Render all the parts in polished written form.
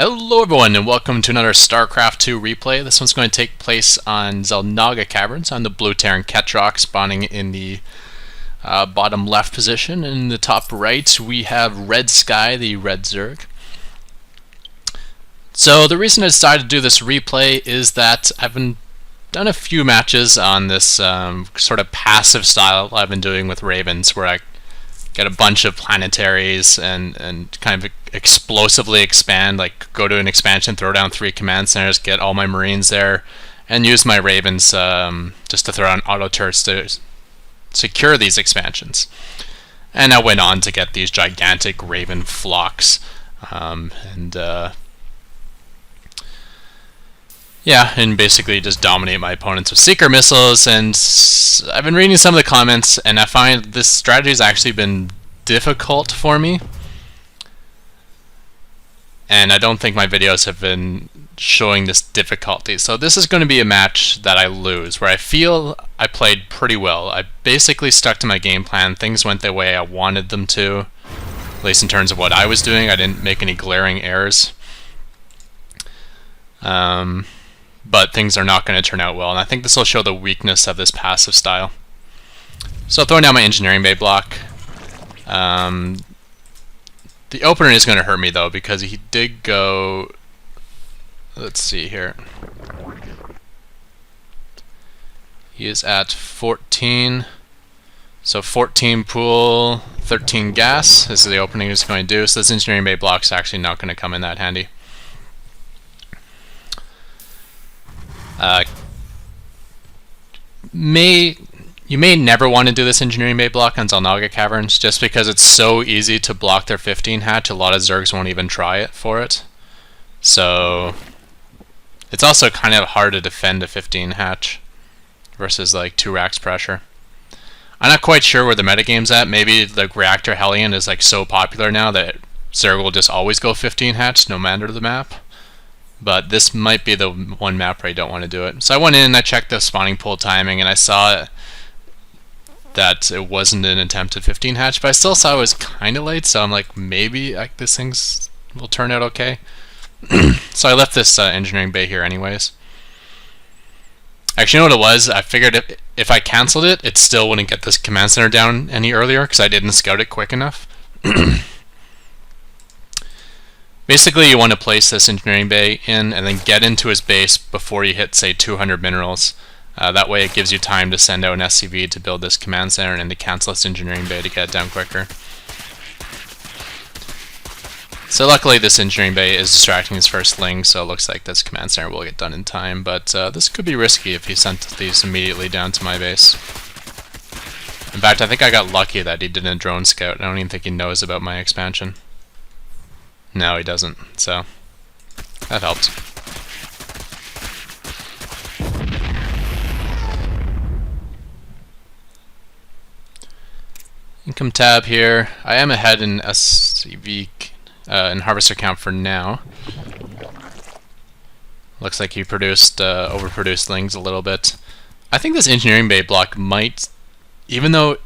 Hello everyone and welcome to another Starcraft 2 replay. This one's going to take place on Xel'Naga Caverns on the blue Terran Ketroc, spawning in the bottom left position. In the top right we have Red Sky, the red Zerg. So the reason I decided to do this replay is that I've done a few matches on this sort of passive style I've been doing with Ravens, where I get a bunch of planetaries and kind of explosively expand, like go to an expansion, throw down 3 command centers, get all my Marines there, and use my Ravens just to throw down auto turrets to secure these expansions. And I went on to get these gigantic Raven flocks, and basically just dominate my opponents with Seeker missiles. And I've been reading some of the comments, and I find this strategy has actually been difficult for me. And I don't think my videos have been showing this difficulty. So this is going to be a match that I lose, where I feel I played pretty well. I basically stuck to my game plan. Things went the way I wanted them to, at least in terms of what I was doing. I didn't make any glaring errors. But things are not going to turn out well, and I think this will show the weakness of this passive style. So throwing down my engineering bay block. The opener is going to hurt me though, because he did go, let's see here, he is at 14, so 14 pool, 13 gas is the opening he's going to do, so this engineering bay block is actually not going to come in that handy. You may never want to do this engineering bay block on Xel'Naga Caverns, just because it's so easy to block their 15 hatch. A lot of Zergs won't even try it for it. So it's also kind of hard to defend a 15 hatch versus like 2 racks pressure. I'm not quite sure where the metagame's at. Maybe the Reactor Hellion is like so popular now that Zerg will just always go 15 hatch no matter the map. But this might be the one map where I don't want to do it. So I went in and I checked the spawning pool timing, and I saw that it wasn't an attempt at 15 hatch, but I still saw it was kind of late, so I'm like, maybe this thing's will turn out okay. So I left this engineering bay here anyways. Actually, you know what it was? I figured if I cancelled it, it still wouldn't get this command center down any earlier, because I didn't scout it quick enough. Basically, you want to place this engineering bay in and then get into his base before you hit, say, 200 minerals. That way it gives you time to send out an SCV to build this command center and to cancel this engineering bay to get it down quicker. So luckily this engineering bay is distracting his first ling, so it looks like this command center will get done in time, but this could be risky if he sent these immediately down to my base. In fact, I think I got lucky that he didn't drone scout. I don't even think he knows about my expansion. No, he doesn't, so that helps. Income tab here. I am ahead in SCV in harvester count for now. Looks like he produced overproduced lings a little bit. I think this engineering bay block might, even though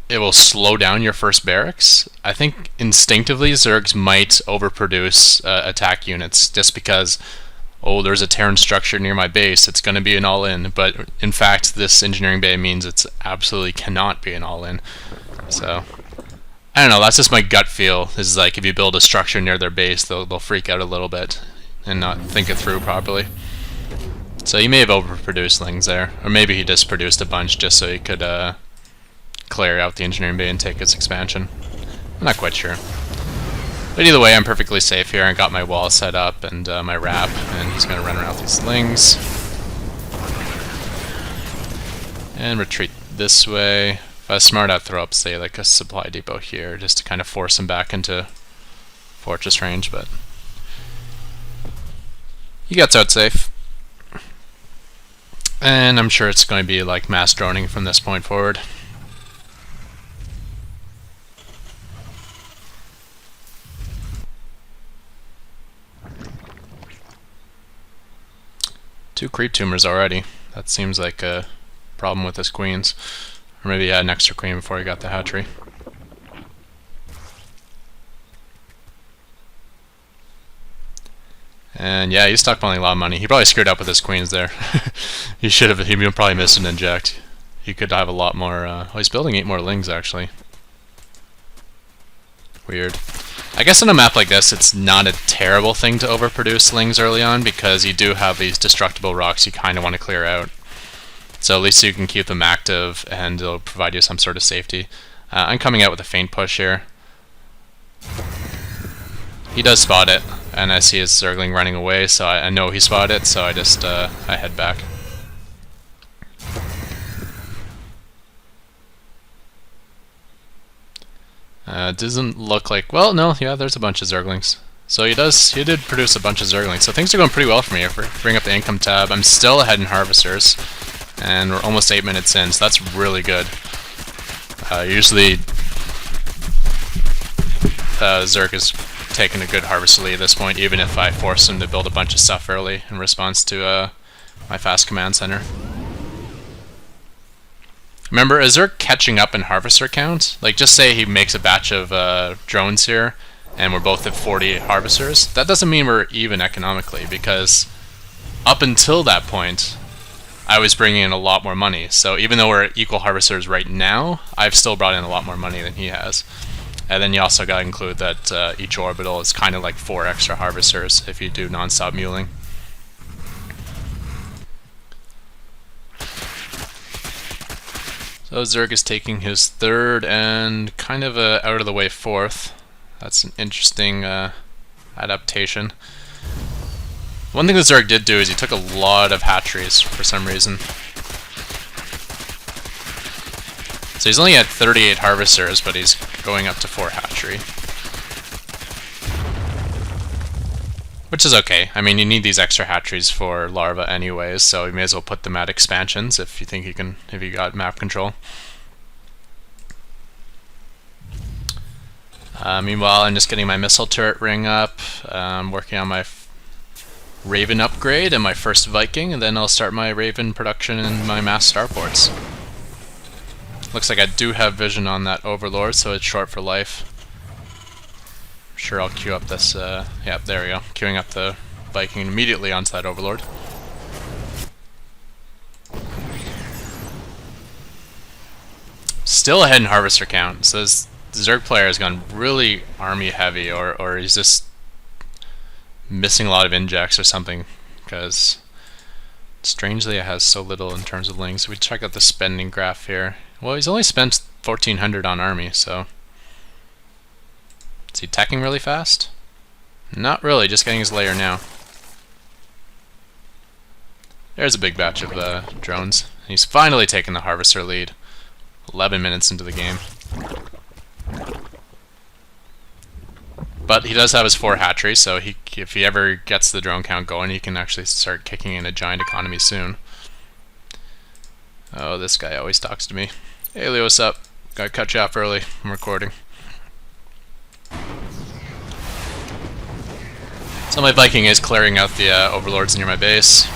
it will slow down your first barracks, I think instinctively Zergs might overproduce attack units, just because, oh, there's a Terran structure near my base, it's going to be an all-in, but in fact this engineering bay means it's absolutely cannot be an all-in. So I don't know, that's just my gut feel. This is like, if you build a structure near their base, they'll freak out a little bit and not think it through properly. So you may have overproduced lings there, or maybe he just produced a bunch just so he could clear out the engineering bay and take its expansion. I'm not quite sure. But either way, I'm perfectly safe here. I got my wall set up and my wrap, and he's going to run around with these lings. And retreat this way. If I was smart, I'd throw up, say, like a supply depot here, just to kind of force him back into fortress range, but he gets out safe. And I'm sure it's going to be like mass droning from this point forward. Two creep tumors already. That seems like a problem with his queens. Or maybe he had an extra queen before he got the hatchery. And yeah, he's stockpiling a lot of money. He probably screwed up with his queens there. He should have. He probably missed an inject. He could have a lot more. Oh, he's building 8 more lings actually. Weird. I guess on a map like this, it's not a terrible thing to overproduce lings early on because you do have these destructible rocks you kind of want to clear out. So at least you can keep them active and it'll provide you some sort of safety. I'm coming out with a feint push here. He does spot it, and I see his Zergling running away, so I know he spotted it, so I just I head back. Doesn't look like... Well, no, yeah, there's a bunch of Zerglings. So he did produce a bunch of Zerglings, so things are going pretty well for me. If we bring up the income tab, I'm still ahead in Harvesters, and we're almost 8 minutes in, so that's really good. Usually, Zerg is taking a good Harvester lead at this point, even if I force him to build a bunch of stuff early in response to my fast command center. Remember, is there catching up in Harvester count? Like, just say he makes a batch of drones here, and we're both at 40 Harvesters. That doesn't mean we're even economically, because up until that point, I was bringing in a lot more money. So even though we're at equal Harvesters right now, I've still brought in a lot more money than he has. And then you also got to include that each orbital is kind of like 4 extra Harvesters if you do non-stop muling. So Zerg is taking his 3rd and kind of a out of the way 4th. That's an interesting adaptation. One thing that Zerg did do is he took a lot of hatcheries for some reason. So he's only at 38 Harvesters, but he's going up to 4 hatchery. Which is okay. I mean, you need these extra hatcheries for larva anyways, so you may as well put them at expansions if you think you can, if you got map control. Meanwhile, I'm just getting my missile turret ring up, working on my Raven upgrade and my first Viking, and then I'll start my Raven production and my mass starports. Looks like I do have vision on that Overlord, so it's short for life. Sure, I'll queue up this, yeah, there we go. Queuing up the Viking immediately onto that Overlord. Still ahead in Harvester count, so this Zerg player has gone really army heavy, or he's just missing a lot of injects or something, because strangely it has so little in terms of lings. We check out the spending graph here. Well, he's only spent 1,400 on army, so... Is he teching really fast? Not really, just getting his layer now. There's a big batch of drones. He's finally taken the Harvester lead. 11 minutes into the game. But he does have his 4 hatcheries, so if he ever gets the drone count going, he can actually start kicking in a giant economy soon. Oh, this guy always talks to me. Hey Leo, what's up? Gotta cut you off early. I'm recording. So my Viking is clearing out the overlords near my base.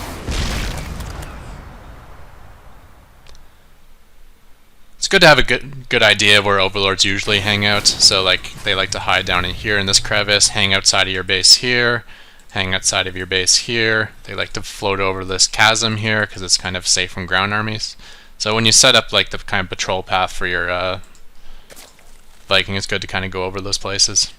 It's good to have a good idea of where overlords usually hang out. So like they like to hide down in here in this crevice, hang outside of your base here, hang outside of your base here. They like to float over this chasm here because it's kind of safe from ground armies. So when you set up like the kind of patrol path for your Viking, it's good to kind of go over those places.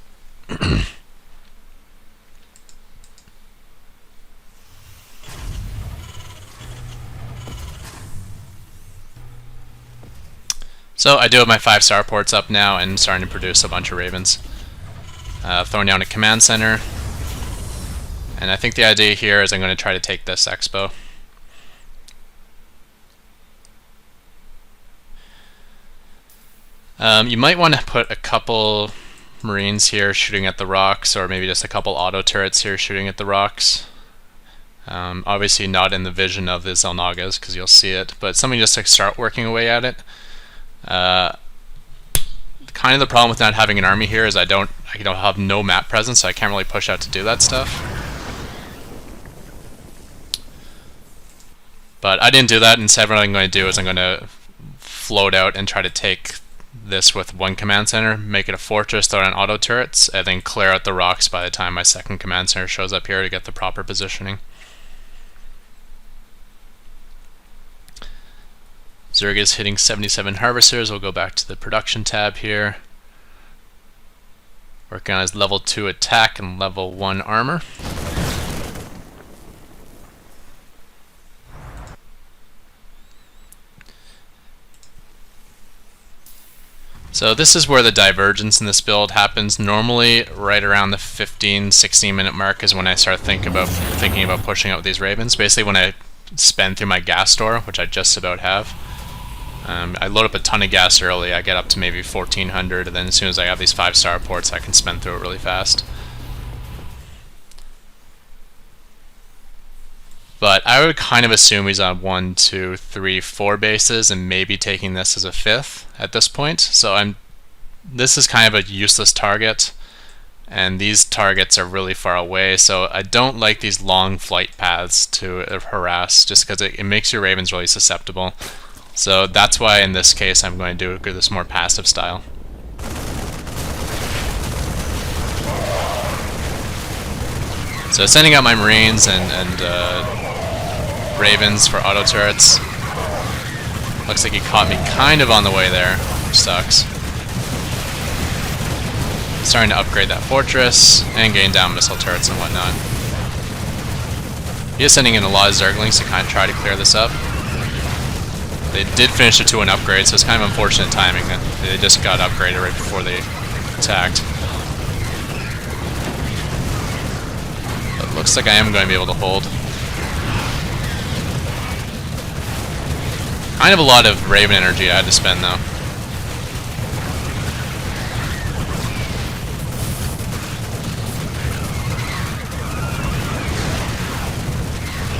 So I do have my 5 starports up now and starting to produce a bunch of ravens. Throwing down a command center. And I think the idea here is I'm going to try to take this expo. You might want to put a couple marines here shooting at the rocks, or maybe just a couple auto turrets here shooting at the rocks. Obviously not in the vision of the Xel'Nagas because you'll see it, but something just to start working away at it. Kind of the problem with not having an army here is I don't have no map presence, so I can't really push out to do that stuff. But I didn't do that. Instead, what I'm going to do is I'm going to float out and try to take this with one command center, make it a fortress, throw down auto turrets, and then clear out the rocks by the time my second command center shows up here to get the proper positioning. Zerg is hitting 77 harvesters. We'll go back to the production tab here. Working on his level 2 attack and level 1 armor. So this is where the divergence in this build happens. Normally, right around the 15-16 minute mark is when I start thinking about pushing out these ravens. Basically, when I spend through my gas store, which I just about have. I load up a ton of gas early. I get up to maybe 1400, and then as soon as I have these 5-star ports, I can spend through it really fast. But I would kind of assume he's on 1, 2, 3, 4 bases, and maybe taking this as a 5th at this point. So this is kind of a useless target, and these targets are really far away. So I don't like these long flight paths to harass, just because it makes your ravens really susceptible. So that's why in this case I'm going to do this more passive style. So sending out my Marines and Ravens for auto turrets. Looks like he caught me kind of on the way there, which sucks. Starting to upgrade that fortress and gain down missile turrets and whatnot. He is sending in a lot of Zerglings to kind of try to clear this up. They did finish the 2-1 upgrade, so it's kind of unfortunate timing that they just got upgraded right before they attacked. But looks like I am going to be able to hold. Kind of a lot of Raven energy I had to spend though.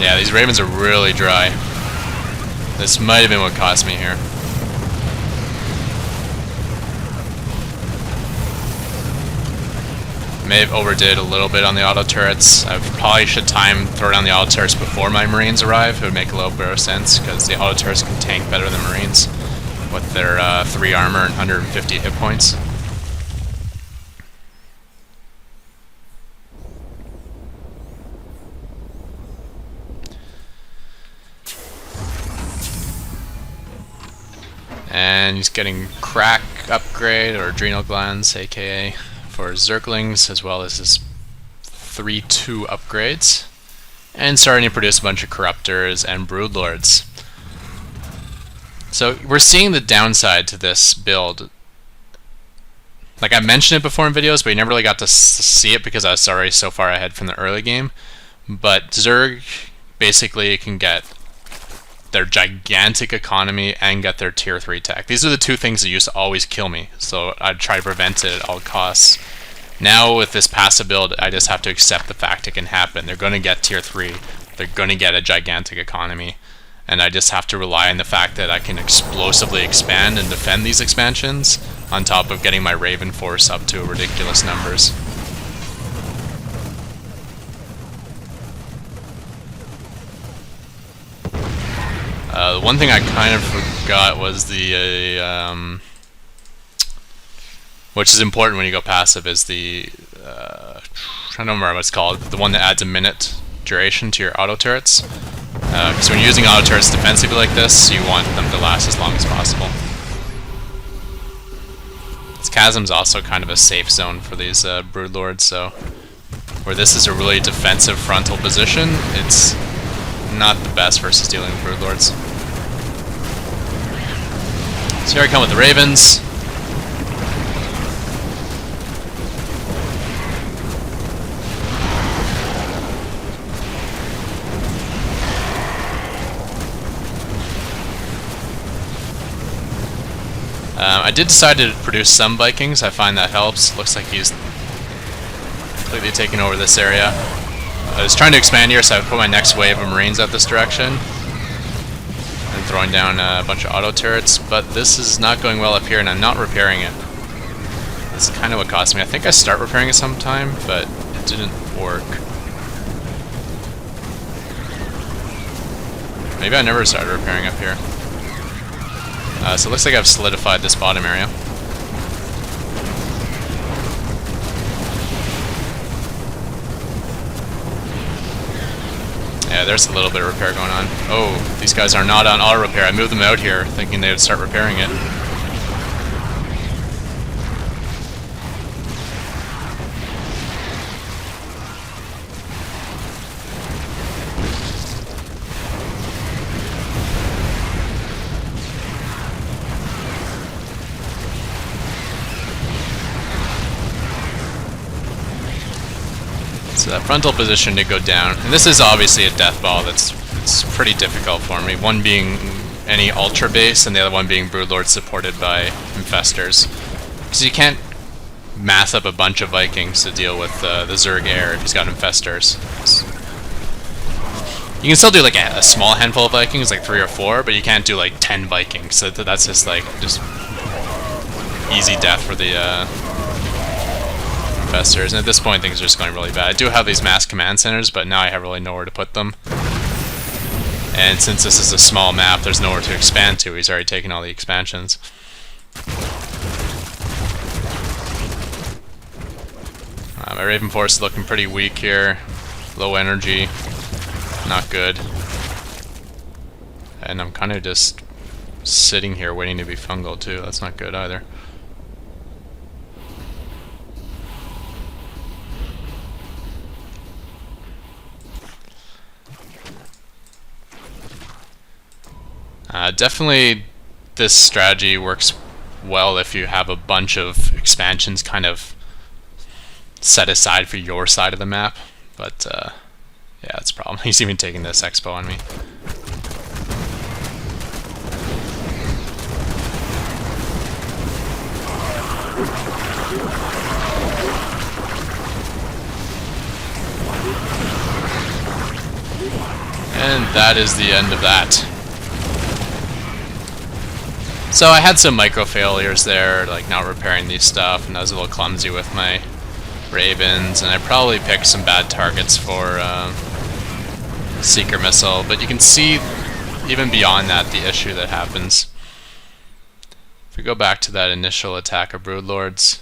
Yeah, these Ravens are really dry. This might have been what cost me here. May have overdid a little bit on the auto turrets. I probably should throw down the auto turrets before my Marines arrive. It would make a little bit of sense, because the auto turrets can tank better than Marines with their 3 armor and 150 hit points. And he's getting crack upgrade, or adrenal glands, aka, for Zerglings, as well as his 3-2 upgrades. And starting to produce a bunch of Corruptors and Broodlords. So we're seeing the downside to this build. Like I mentioned it before in videos, but you never really got to see it because I was already so far ahead from the early game. But Zerg basically can get their gigantic economy and get their tier 3 tech. These are the 2 things that used to always kill me, so I'd try to prevent it at all costs. Now with this passive build, I just have to accept the fact it can happen. They're going to get tier 3, they're going to get a gigantic economy, and I just have to rely on the fact that I can explosively expand and defend these expansions, on top of getting my Raven force up to ridiculous numbers. One thing I kind of forgot was the, which is important when you go passive, is the, I don't remember what it's called, the one that adds a minute duration to your auto turrets. Because when you're using auto turrets defensively like this, you want them to last as long as possible. This chasm's also kind of a safe zone for these Broodlords, so where this is a really defensive frontal position, it's not the best versus dealing with Broodlords. So here I come with the Ravens. I did decide to produce some Vikings. I find that helps. Looks like he's completely taken over this area. I was trying to expand here, so I put my next wave of Marines out this direction. And throwing down a bunch of auto turrets, but this is not going well up here, and I'm not repairing it. This is kind of what cost me. I think I start repairing it sometime, but it didn't work. Maybe I never started repairing up here. So it looks like I've solidified this bottom area. Yeah, there's a little bit of repair going on. Oh, these guys are not on auto repair. I moved them out here thinking they would start repairing it. So that frontal position did go down, and this is obviously a death ball it's pretty difficult for me. One being any Ultra base, and the other one being Broodlord supported by Infestors. Because you can't mass up a bunch of Vikings to deal with the Zerg Air if he's got Infestors. You can still do like a small handful of Vikings, like 3 or 4, but you can't do like 10 Vikings. So that's just like easy death for the Infestors, and at this point things are just going really bad. I do have these mass command centers, but now I have really nowhere to put them. And since this is a small map, there's nowhere to expand to. He's already taken all the expansions. My Raven Force is looking pretty weak here. Low energy. Not good. And I'm kind of just sitting here waiting to be fungal too. That's not good either. Definitely this strategy works well if you have a bunch of expansions kind of set aside for your side of the map, but yeah, that's a problem. He's even taking this expo on me. And that is the end of that. So I had some micro failures there, like not repairing these stuff, and I was a little clumsy with my Ravens, and I probably picked some bad targets for Seeker Missile, but you can see even beyond that the issue that happens. If we go back to that initial attack of Broodlords,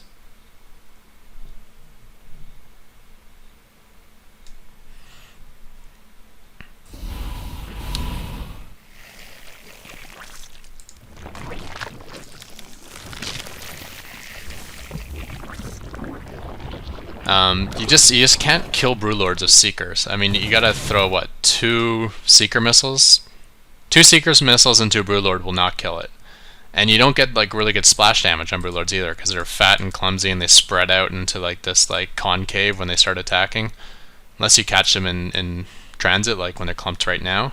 you just can't kill Broodlords with Seekers. I mean, you gotta throw what, 2 Seeker missiles? 2 Seekers missiles into a Broodlord will not kill it. And you don't get like really good splash damage on Broodlords either, because they're fat and clumsy and they spread out into like this like concave when they start attacking. Unless you catch them in transit, like when they're clumped right now.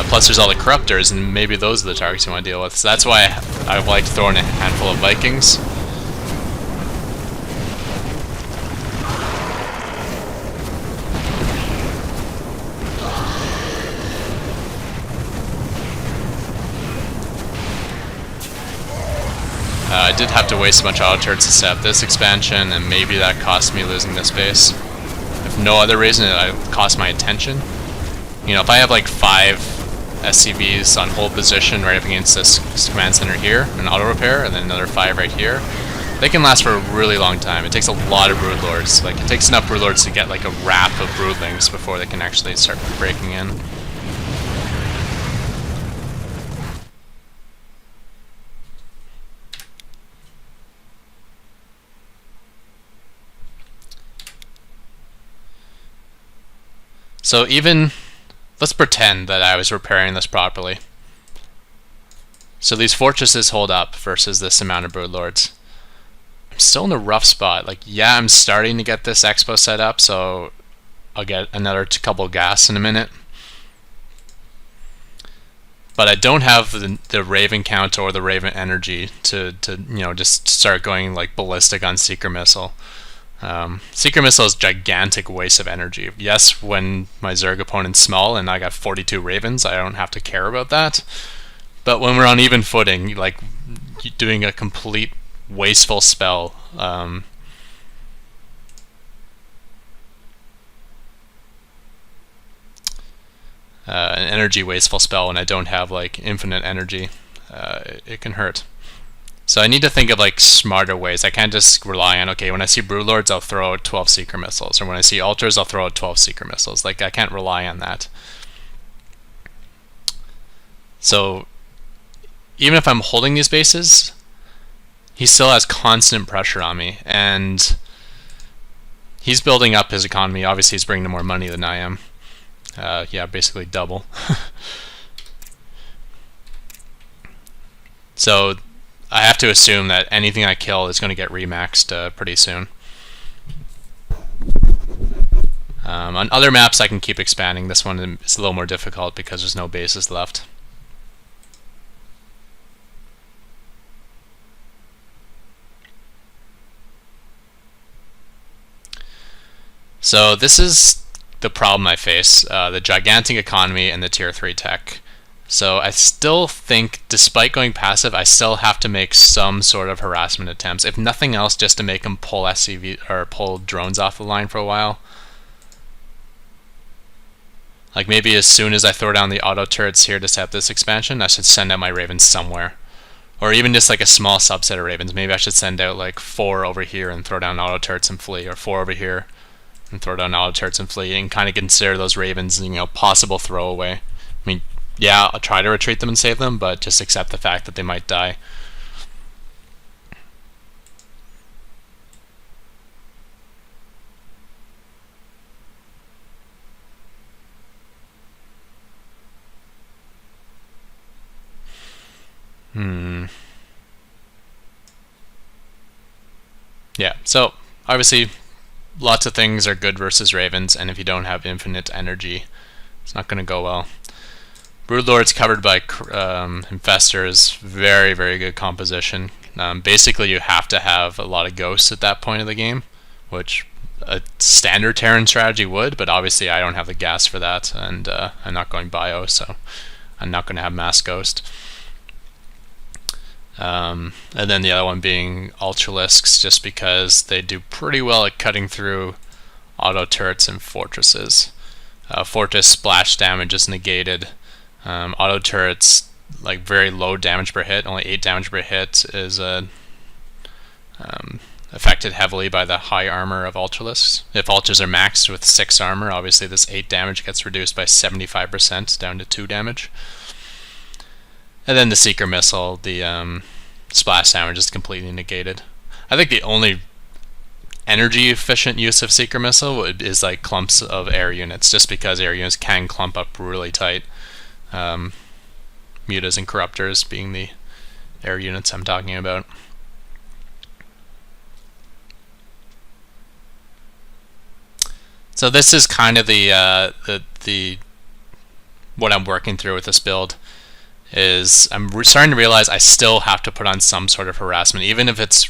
Plus there's all the Corruptors, and maybe those are the targets you want to deal with. So that's why I like throwing a handful of Vikings. I did have to waste a bunch of auto turrets to set up this expansion, and maybe that cost me losing this base. If no other reason, it cost my attention. You know, if I have like 5 SCVs on hold position right up against this command center here, an auto repair, and then another 5 right here, they can last for a really long time. It takes a lot of Broodlords. Like, it takes enough Broodlords to get like a raft of Broodlings before they can actually start breaking in. So even, let's pretend that I was repairing this properly. So these fortresses hold up versus this amount of Broodlords. I'm still in a rough spot. Like, yeah, I'm starting to get this expo set up, so I'll get another couple gas in a minute. But I don't have the Raven count or the Raven energy to you know, just start going like ballistic on Seeker Missile. Seeker Missile is a gigantic waste of energy. Yes, when my Zerg opponent's small and I got 42 Ravens, I don't have to care about that. But when we're on even footing, like doing a complete wasteful spell, an energy wasteful spell when I don't have like infinite energy, it can hurt. So I need to think of like smarter ways. I can't just rely on, okay, when I see Broodlords, I'll throw out 12 Seeker missiles, or when I see Altars, I'll throw out 12 Seeker missiles. Like, I can't rely on that. So even if I'm holding these bases, he still has constant pressure on me, and he's building up his economy. Obviously, he's bringing in more money than I am. Yeah, basically double. So I have to assume that anything I kill is going to get remaxed pretty soon. On other maps, I can keep expanding. This one is a little more difficult because there's no bases left. So this is the problem I face, the gigantic economy and the tier 3 tech. So I still think, despite going passive, I still have to make some sort of harassment attempts, if nothing else, just to make them pull SCV or pull drones off the line for a while. Like maybe as soon as I throw down the auto turrets here to set up this expansion, I should send out my Ravens somewhere. Or even just like a small subset of Ravens. Maybe I should send out like 4 over here and throw down auto turrets and flee, or 4 over here and throw down auto turrets and flee, and kind of consider those Ravens, possible throwaway. I mean, yeah, I'll try to retreat them and save them, but just accept the fact that they might die. Yeah, so obviously lots of things are good versus Ravens, and if you don't have infinite energy, it's not going to go well. Broodlords covered by Infestors, very, very good composition. Basically, you have to have a lot of ghosts at that point of the game, which a standard Terran strategy would, but obviously I don't have the gas for that, and I'm not going bio, so I'm not going to have mass ghost. And then the other one being Ultralisks, just because they do pretty well at cutting through auto turrets and fortresses. Fortress splash damage is negated. Auto turrets, like very low damage per hit, only 8 damage per hit, is affected heavily by the high armor of Ultralisks. If Ultras are maxed with 6 armor, obviously this 8 damage gets reduced by 75% down to 2 damage. And then the Seeker Missile, the splash damage is completely negated. I think the only energy efficient use of Seeker Missile is like clumps of air units, just because air units can clump up really tight. Mutas and Corruptors being the air units I'm talking about. So this is kind of the what I'm working through with this build. Is I'm starting to realize I still have to put on some sort of harassment, even if it's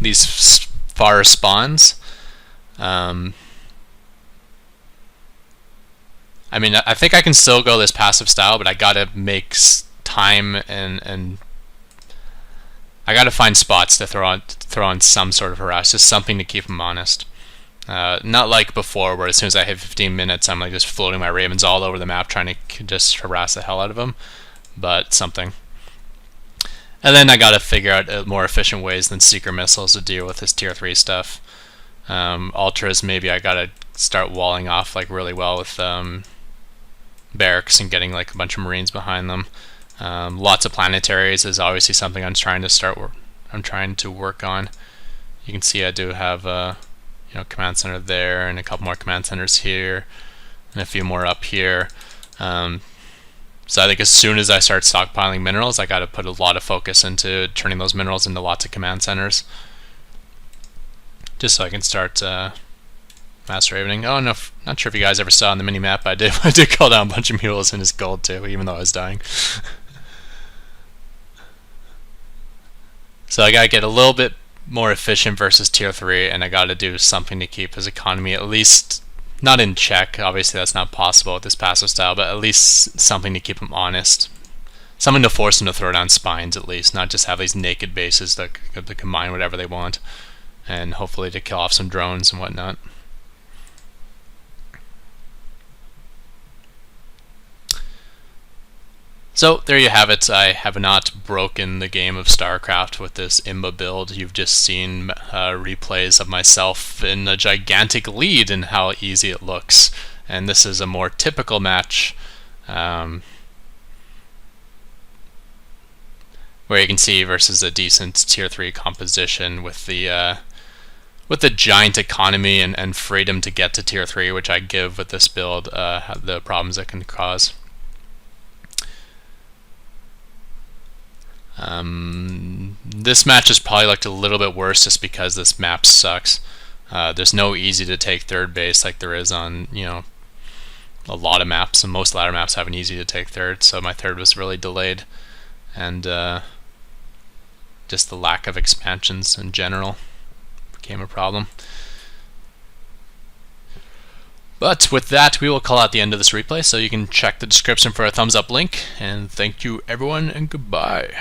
these far spawns. I mean, I think I can still go this passive style, but I gotta make time and I gotta find spots to throw on some sort of harass, just something to keep them honest. Not like before, where as soon as I hit 15 minutes, I'm like just floating my Ravens all over the map, trying to just harass the hell out of them. But something. And then I gotta figure out more efficient ways than Seeker Missiles to deal with this tier 3 stuff. Ultras, maybe I gotta start walling off like really well with barracks and getting like a bunch of Marines behind them. Lots of planetaries is obviously something I'm trying to work on. You can see I do have command center there, and a couple more command centers here, and a few more up here. So I think as soon as I start stockpiling minerals, I got to put a lot of focus into turning those minerals into lots of command centers, just so I can start mass ravening. Oh no, not sure if you guys ever saw on the mini map, I did call down a bunch of mules in his gold too, even though I was dying. So I gotta get a little bit more efficient versus tier 3, and I gotta do something to keep his economy at least not in check. Obviously that's not possible with this passive style, but at least something to keep him honest. Something to force him to throw down spines at least, not just have these naked bases that can mine whatever they want, and hopefully to kill off some drones and whatnot. So there you have it. I have not broken the game of Starcraft with this Imba build. You've just seen replays of myself in a gigantic lead and how easy it looks. And this is a more typical match where you can see versus a decent tier 3 composition with the giant economy and freedom to get to tier 3, which I give with this build, the problems it can cause. This match has probably looked a little bit worse just because this map sucks. There's no easy to take third base like there is on, a lot of maps, and most ladder maps have an easy to take third, so my third was really delayed. And just the lack of expansions in general became a problem. But with that, we will call out the end of this replay, so you can check the description for a thumbs up link, and thank you everyone, and goodbye.